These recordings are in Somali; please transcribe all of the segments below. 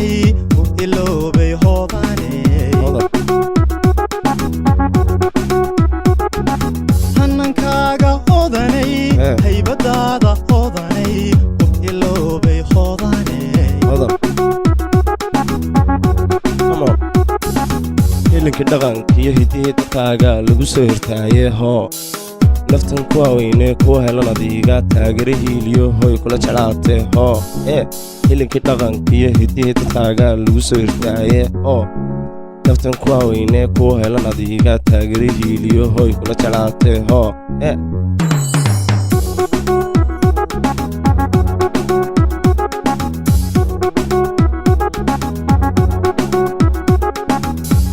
hodanay u iloobay hodanay hanankaaga hodanay haybadaada hodanay u iloobay hodanay hilinka dhaqankiyo hidihiidakaaga lagu soo hirtaaye hoo naftan ku haweyne kuwa helan adiga taagare hiiliyo hoy kula jeclaatee hoo hilinkii dhaqankiyo hidihiidakaaga lagu soo hirtaaye hoo naftan ku haweyne kuwa helan adiga taagare hiiliyo hoy kula jeclaatee hoo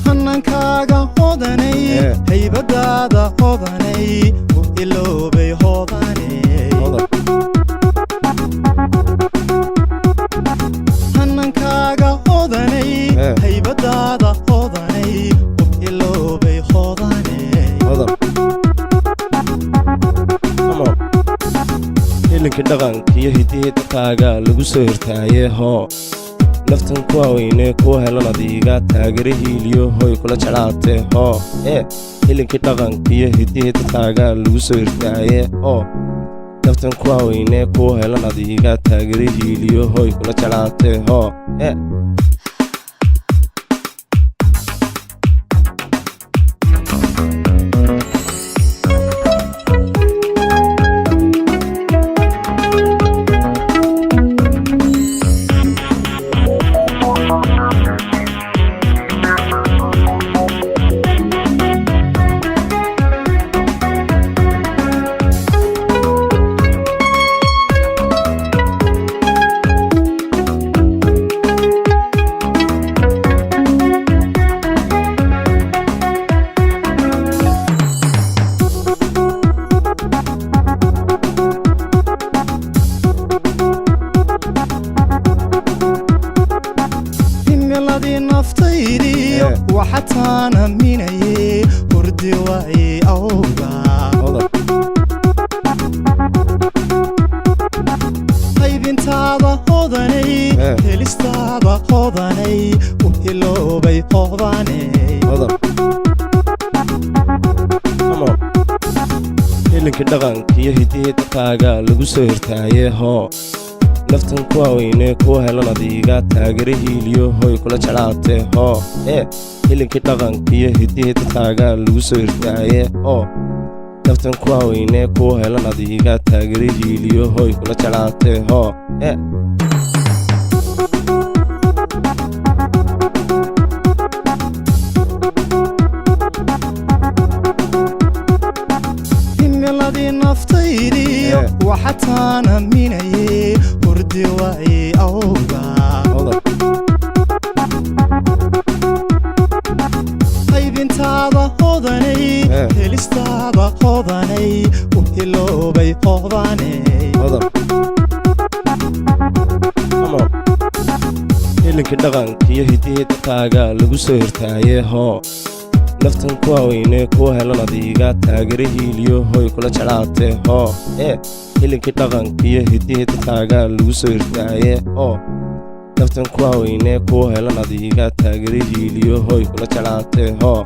hanankaaga hodanay haybadaada hodanay u iloobay hodanay hanankaaga hodanay haybadaada hodanay u iloobay hodanay hilinka dhaqankiyo hidihiidakaaga lagu soo hirtaaye hoo naftan ku haweyne kuwa helan adiga taagare hiiliyo hoy kula jeclaatee hoo hilinkii dhaqankiyo hidihiidakaaga lagu soo hirtaaye hoo naftan ku haweyne kuwa helan adiga taagare hiiliyo hoy kula jeclaatee hoo naftaydiyo waxataan aaminayay hurdi waayey awga qaybintaada hodanay helistaada hodanay u iloobay hodanay hilinkii dhaqankiyo hidihiidakaaga lagu soo hirtaaye hoo naftan ku haweyne kuwa helan adiga taagare hiiliyo hoy kula jeclaatee hoo hilinkii dhaqankiyo hidihiidakaaga lagu soo hirtaaye hoo naftan ku haweyne kuwa helan adiga taagare hiiliyo hoy kula jeclaatee hoo himiladii naftaydiyo waxataan aaminayay hurdi waayey awga qaybintaada hodanay helistaada hodanay u iloobay hodanay hilinkii dhaqankiyo hidihiidakaaga lagu soo hirtaaye hoo naftan ku haweyne kuwa helan adiga taagare hiiliyo hoy kula jeclaatee hoo hilinkii dhaqankiyo hidihiidakaaga lagu soo hirtaaye hoo naftan ku haweyne kuwa helan adiga taagare hiiliyo hoy kula jeclaatee hoo